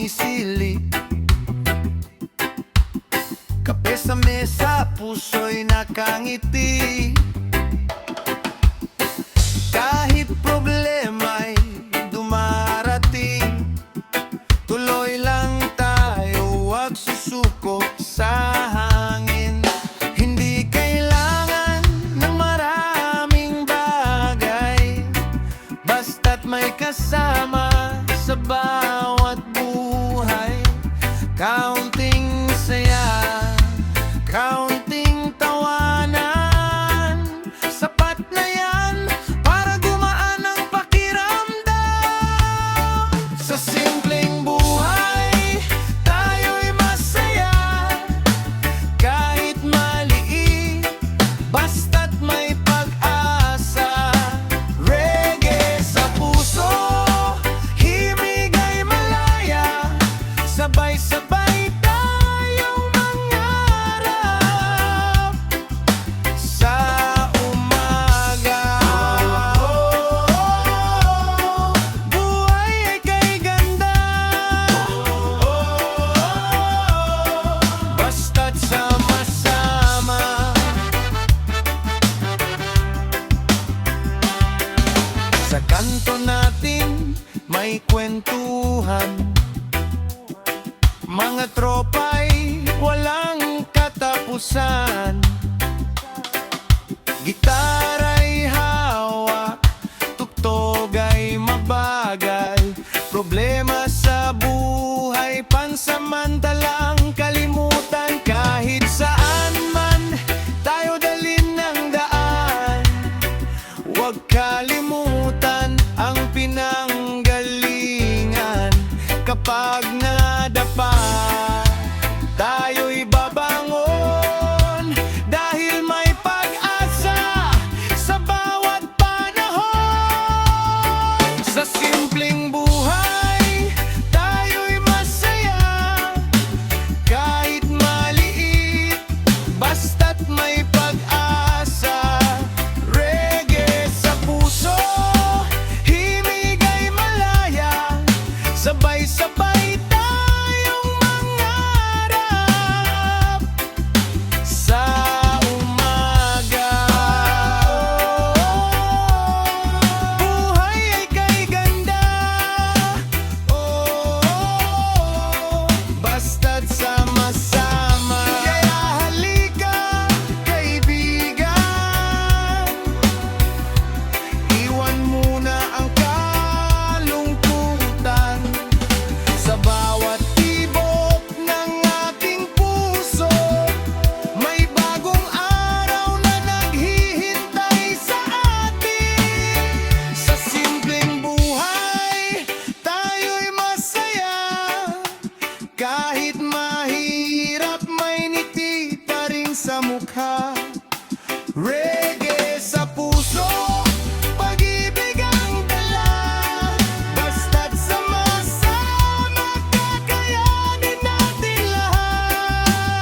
sumisili. Kape sa mesa, puso'y nakangiti. Kahit problema'y dumarating, tuloy lang tayo, wag susuko sa hangin. Hindi kailangan ng maraming bagay, basta't may kasama sa bawat buhay. Kaunting saya, kaunting tawanan, sapat na yan para gumaan ang pakiramdam. Sa simpleng buhay, tayo'y masaya. Kahit maliit, basta't may pag-asa. Reggae sa puso, himig ay malaya. Sabay-sabay tayong mangarap sa umaga. Buhay ay kay ganda, basta't sama-sama. Sa kanto natin may kwentuhan, mga tropa'y walang katapusan. Gitara'y hawak, tugtog ay mabagal. Problema sa buhay pansamantalang kalimutan. Kahit saan man tayo dalhin ng daan, huwag kalimutan ang pinanggalingan. Kapag nadapa, tayo'y babangon, dahil may pag-asa sa bawat panahon. Sa simpleng buhay, tayo'y masaya. Kahit maliit, basta't may pag-asa. Reggae sa puso, himig ay malaya. Sabay-sabay tayong mangarap sa umaga. Buhay ay kay ganda, basta't sama-sama. Kaya halika, kaibigan, iwan muna ang kalungkutan. Sa bawat tibok ng ating puso, may bagong araw na naghihintay sa atin. Sa simpleng buhay, tayo'y masaya. Kahit mahirap, may ngiti pa rin sa mukha. Reggae sa puso, pag-ibig ang dala. Basta't sama-sama, kakayanin natin lahat.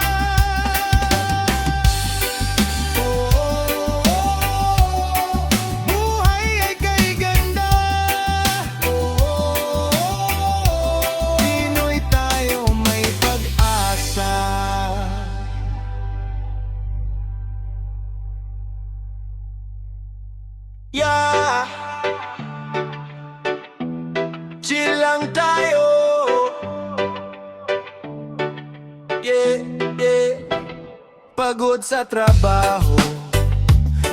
Buhay ay kay ganda. Pinoy tayo, may pag-asa. Yeah, chill lang tayo. Yeah, yeah. Pagod sa trabaho,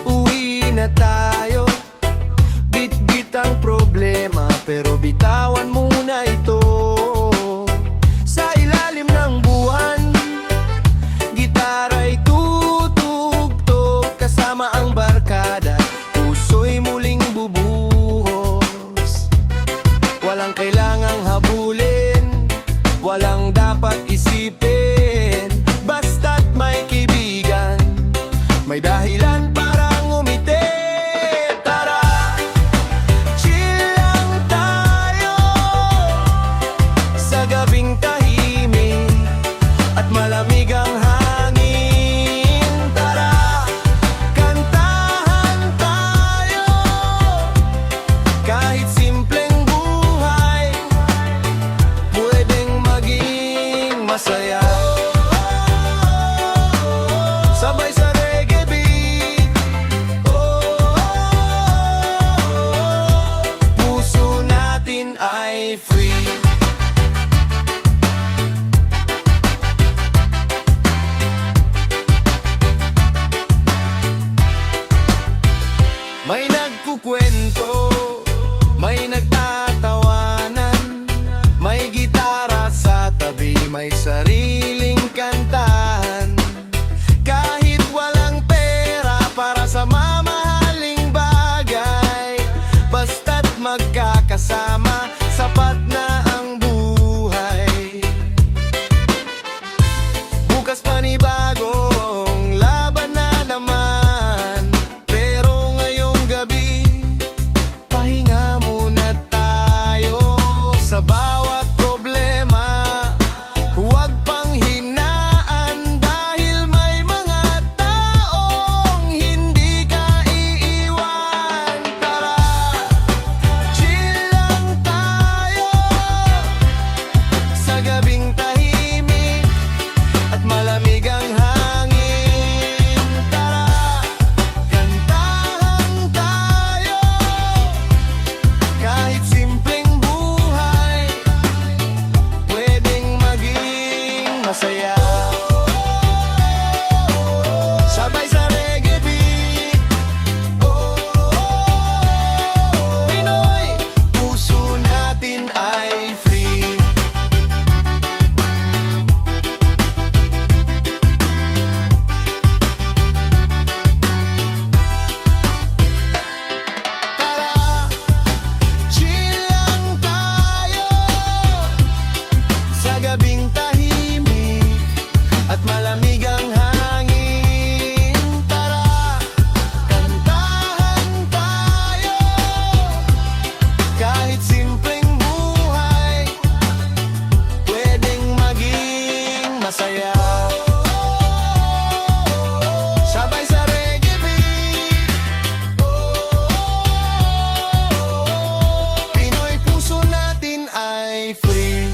uwi na tayo. Bit-bit ang problema, pero bitawan muna ito. Sa ilalim ng buwan, gitara'y tutugtog kasama ang barkada. Puso'y muling bubuhos. Walang kailangang habulin, walang dapat isipin. Basta't may kaibigan, may dahilan para ngumiti. Tara, chill lang tayo. masaya. Sabay sa reggae beat, puso natin ay free. May nagkukwento, may nagtatawanan, may gitara sa tabi, may sariling kantahan. Kahit walang pera para sa mamahaling bagay, basta't magkakasama, sapat na ang buhay. Bukas panibagong laban na naman, pero ngayong gabi pahinga muna tayo. Sa bawat problema, huwag pang hinaan, dahil may mga taong hindi ka iiwan. Tara, chill lang tayo sa gabing tahimik at malamig ang hangin. Tara, kantahan tayo, kahit simpleng buhay pwedeng maging masaya. Sabay sa reggae beat, Pinoy, puso natin ay free. Tara, chill lang tayo sa gabing tahimik at malamig ang hangin. Tara, kantahan tayo, kahit simpleng buhay pwedeng maging masaya. Sabay sa reggae beat, Pinoy, puso natin ay free.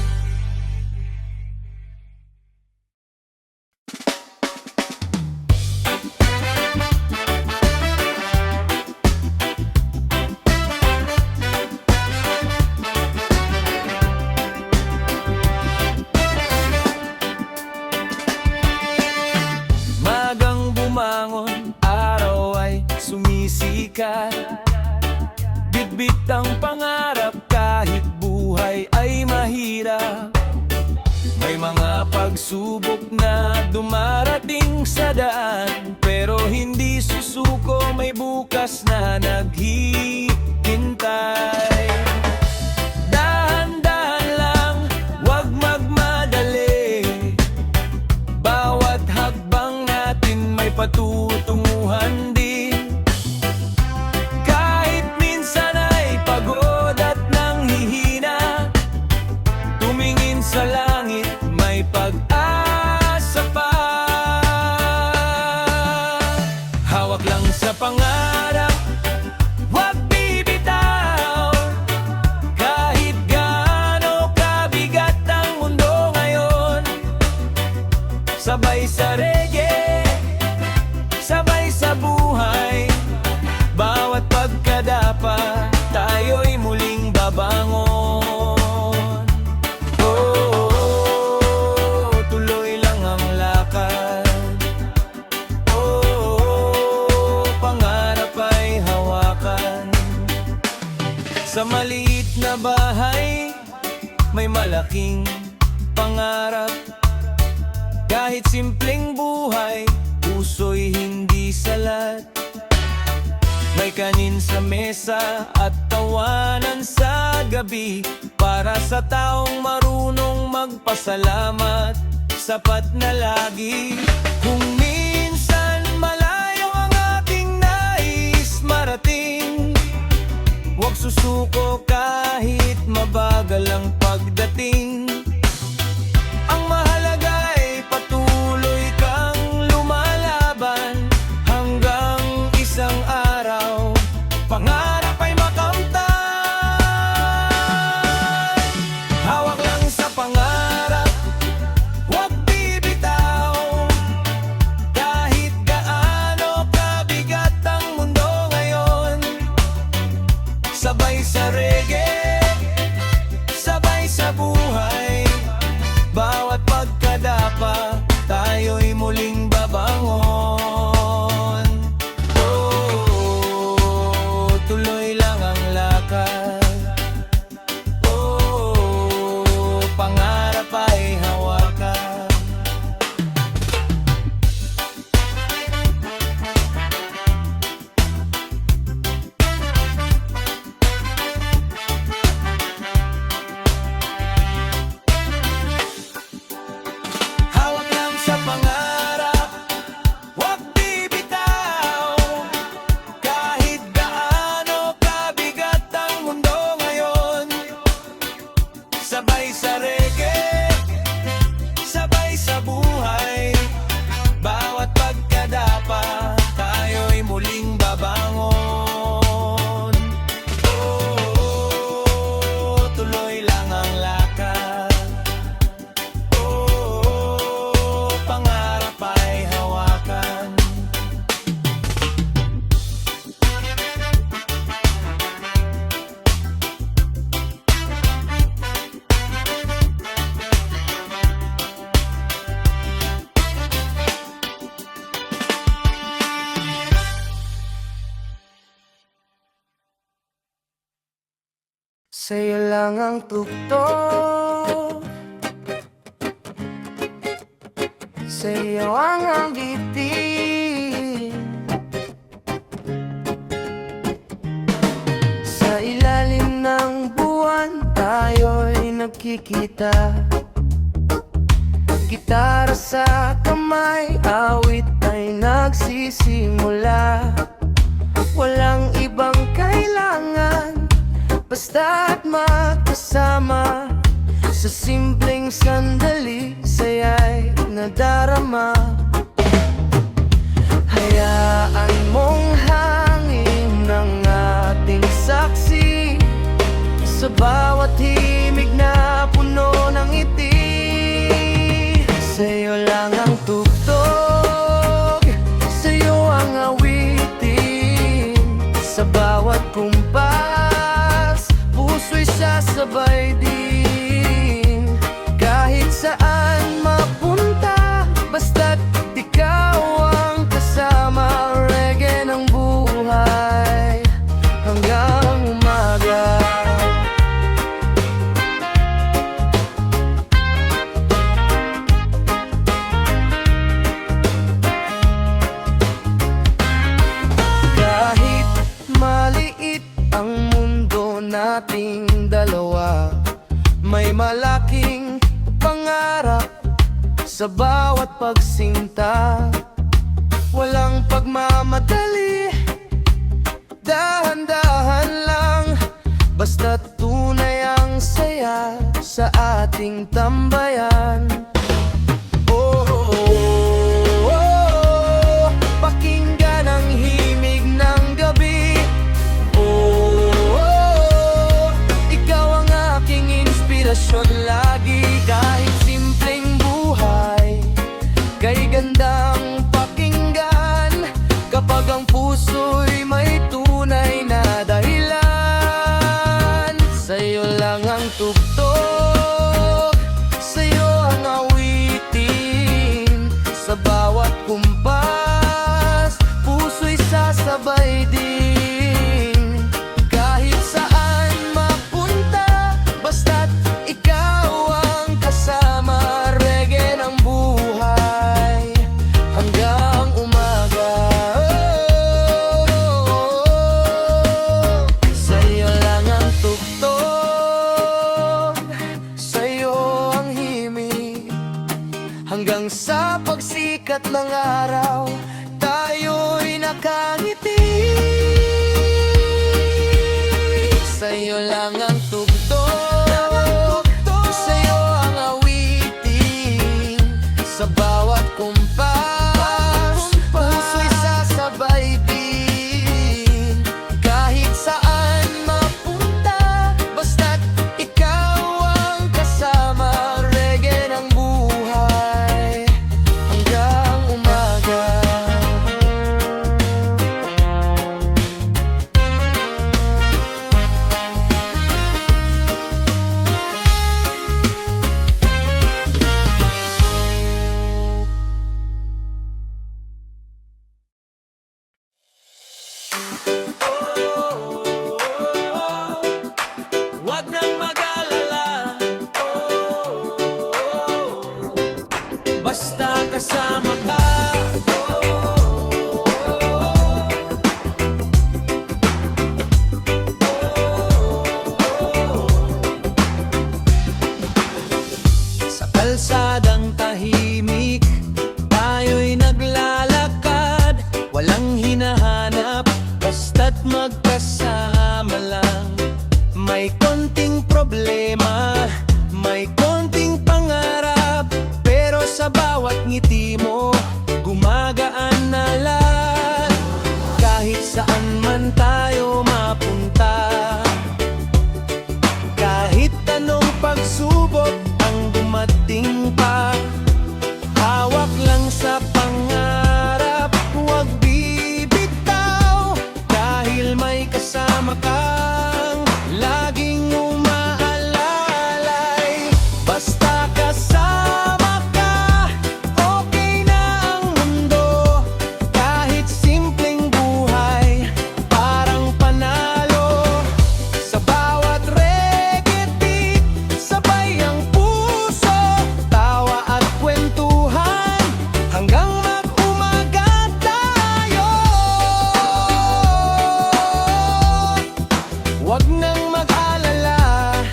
Magang bumangon, araw ay sumisikat. Bitbit ang pangarap kahit buhay ay mahirap. May mga pagsubok na dumarating sa daan, pero hindi susuko, may bukas na naghihintay. Dahan-dahan lang, wag magmadali, bawat hakbang natin may patutunguhan din. Kahit minsan ay pagod at nanghihina, tumingin sa langit, may pag-asa pa. Hawak lang sa pangarap, wag bibitaw, kahit gaano kabigat ang mundo ngayon. Sabay sa reggae, sabay sa buhay, bawat pagkadapa tayo'y muling babangon. Tuloy lang ang lakad, pangarap ay hawakan. Sa maliit na bahay, may malaking pangarap. Kahit simpleng buhay, puso'y hindi salat. May kanin sa mesa at tawanan sa gabi, para sa taong marunong magpasalamat, sapat na lagi. Kung minsan malayo ang ating nais marating, huwag susuko kahit mabagal ang pagdating. Ang mahalaga ay patuloy kang lumalaban, hanggang isang araw pangarap ay makamtan. Hawak lang sa pangarap, Sabay sa reggae, sabay sa buhay. Bawat pagkadapa, tayo'y muling babangon. Oh, tuloy lang ang lakad. Oh, pangarap ay hawakan. Sa'yo lang ang tugtog, sa'yo ang awitin. Sa ilalim ng buwan tayo'y nagkikita. Gitara sa kamay, awit ay nagsisimula. Walang ibang kailangan, basta't magkasama. Sa simpleng sandali, saya'y nadarama. Hayaan mong hangin ng ating saksi sa bawat himig na puno ng ngiti. Sa'yo lang ang tugtog, sa'yo ang awitin. Sa bawat kumpas, puso'y sasabay din. Kahit saan mapunta, basta't ikaw ang kasama. Reggae ng buhay hanggang umaga. Kahit maliit ang mundo nating dalawa, may malaking pangarap sa bawat pagsinta. Walang pagmamadali, dahan-dahan lang, basta tunay ang saya sa ating tambayan. Oh, oh, oh, oh, pakinggan ang himig ng gabi. Oh, oh, oh, ikaw ang aking inspirasyon lagi. Kahit simpleng buhay, kay gandang pakinggan. Kapag ang puso'y may tunay na dahilan. Sa'yo lang ang tugtog, sa'yo ang awitin. Sa bawat kumpas, puso'y sasabay din. Kahit saan mapunta, basta't ikaw ang kasama. Reggae ng buhay hanggang umaga. Sa'yo lang ang tugtog, sa'yo ang himig. Hanggang sa pagsikat ng araw, tayo'y nakangiti. Sa'yo lang ang tugtog, sa'yo ang awitin. Sa bawat kumpas, puso'y sasabay din. Kahit saan mapunta, basta't ikaw ang kasama. Reggae ng buhay hanggang umaga. Wag nang mag-alala. Oh, basta kasama ka. Sa kalsadang tahimik, tayo'y naglalakad. Walang hinahanap, basta't magkasama lang. May konting problema, ngiti mo, gumagaan na lahat. Kahit saan man tayo mapunta, kahit anong pagsubok ang dumating pa, hawak lang sa pangarap, huwag bibitaw. Dahil may kasama kang laging umaalalay. Basta kasama ka, okay na ang mundo. Kahit simpleng buhay, parang panalo. Sa bawat reggae beat, sabay ang puso, tawa at kwentuhan, hanggang mag-umaga tayo. Huwag nang mag-alala,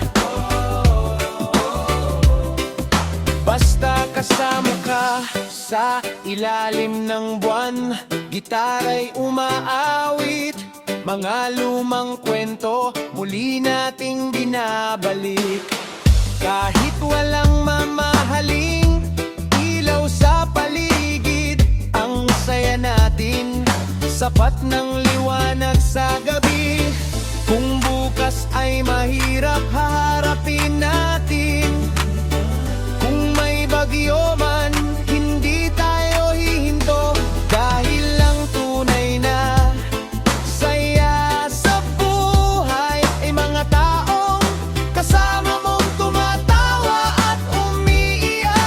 basta kasama ka. Sa ilalim ng buwan, gitara'y umaawit, mga lumang kwento muli nating binabalik. Kahit walang mamahaling ilaw sa paligid, ang saya natin, sapat ng liwanag sa gabi. Kung bukas ay mahirap, haharapin natin. Kung may bagyo man, hindi tayo hihinto. Dahil lang tunay na saya sa buhay ay mga taong kasama mong tumatawa at umiiyak.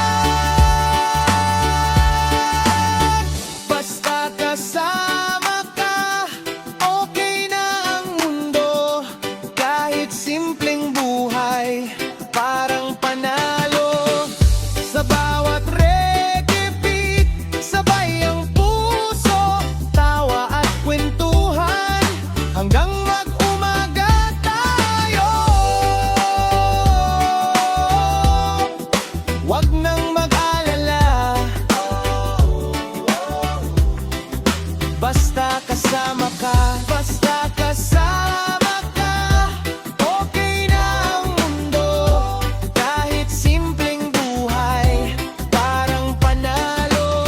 Basta kasama ka, okay na ang mundo. Kahit simpleng buhay, parang panalo. Sa bawat reggae beat, sabay ang puso, tawa at kwentuhan, hanggang mag-umaga tayo. Huwag nang mag-alala, basta kasama ka. Basta kasama ka, okay na ang mundo. Kahit simpleng buhay, parang panalo.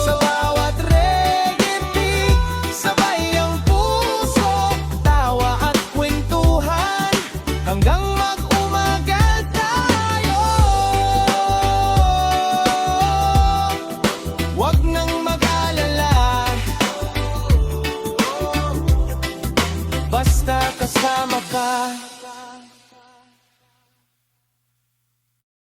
Sa bawat reggae beat, sabay ang puso, tawa at kwentuhan, hanggang mag-umaga tayo. Huwag nang mag-alala, basta kasama ka.